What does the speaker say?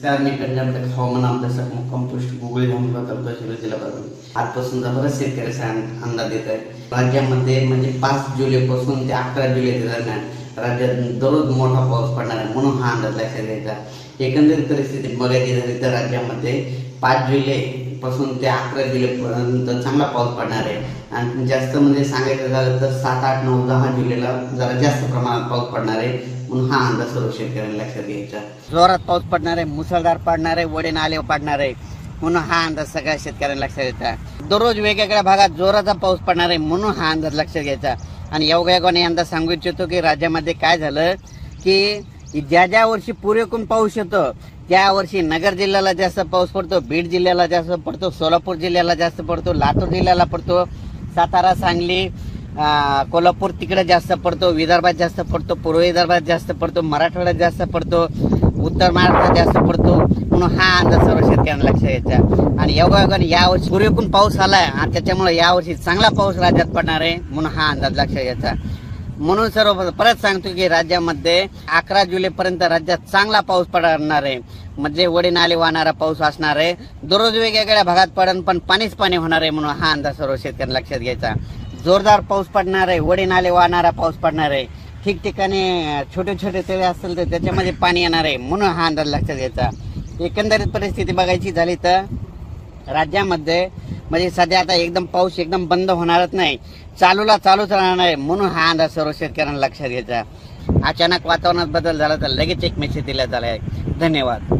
नमस्कार, मी पंजाब हवामान अभ्यासक मुक्काम पोस्ट गुगल जिल्हा आजपासून बरेच शेतकऱ्याचा अंदाज येत आहे। राज्यामध्ये म्हणजे 5 जुलैपासून ते 11 जुलै दरम्यान राज्यात दररोज मोठा पाऊस पडणार आहे, म्हणून हा अंदाज लक्षात घ्यायचा। एकंदरीत परिस्थिती बघायची झाली तर राज्यामध्ये 5 जुलै पासून ते 11 जुलैपर्यंत चांगला पाऊस पडणार आहे आणि जास्त म्हणजे सांगायचं झालं तर 7, 8, 9, 10 जुलैला जरा जास्त प्रमाणात पाऊस पडणार आहे, म्हणून हा अंदाज सर्व शेतकऱ्यांना लक्षात घ्यायचा। जोरात पाऊस पडणार आहे, मुसळधार पडणार आहे, वडे नाले पडणार आहे, म्हणून हा अंदाज सगळ्या शेतकऱ्यांना लक्षात घ्यायचा। दररोज वेगवेगळ्या भागात जोराचा पाऊस पडणार आहे, म्हणून हा अंदाज लक्षात घ्यायचा। आणि योगायोगाने अंदाज सांगू इच्छितो की राज्यामध्ये काय झालं की ज्या वर्षी पुरेपूर पाऊस येतो त्या वर्षी नगर जिल्ह्याला जास्त पाऊस पडतो, बीड जिल्ह्याला जास्त पडतो, सोलापूर जिल्ह्याला जास्त पडतो, लातूर जिल्ह्याला पडतो, सातारा, सांगली, कोल्हापूर तिकडे जास्त पडतो, विदर्भात जास्त पडतो, पूर्व विदर्भात जास्त पडतो, मराठवाड्यात जास्त पडतो, उत्तर महाराष्ट्रात जास्त पडतो, म्हणून हा अंदाज सर्व शेतकऱ्यांना लक्षात घ्यायचा। आणि योगायोगाने यावर्षी पुरेपूर पाऊस आलाय आणि त्याच्यामुळे यावर्षी चांगला पाऊस राज्यात पडणार आहे, म्हणून हा अंदाज लक्षात घ्यायचा। म्हणून सर्व परत सांगतो की राज्यामध्ये 11 जुलैपर्यंत राज्यात चांगला पाऊस पडणार आहे, म्हणजे वडे नाले वाहणारा पाऊस असणार आहे। दररोज वेगवेगळ्या भागात पडन पण पाणीच पाणी होणार आहे, म्हणून हा अंदाज सर्व शेतकऱ्यांना लक्षात घ्यायचा। जोरदार पाऊस पडणार आहे, वडे नाले वाहणारा पाऊस पडणार आहे, ठिकठिकाणी छोटे छोटे तळे असतील तर त्याच्यामध्ये पाणी येणार आहे, म्हणून हा अंदाज लक्षात घ्यायचा। एकंदरीत परिस्थिती बघायची झाली तर राज्यामध्ये म्हणजे सध्या आता एकदम पाऊस एकदम बंद होणारच नाही, चालूच राहणार आहे, म्हणून हा अंदाज सर्व शेतकऱ्यांना लक्षात घ्यायचा। अचानक वातावरणात बदल झाला तर लगेच एक मेसेज दिला झाला आहे। धन्यवाद।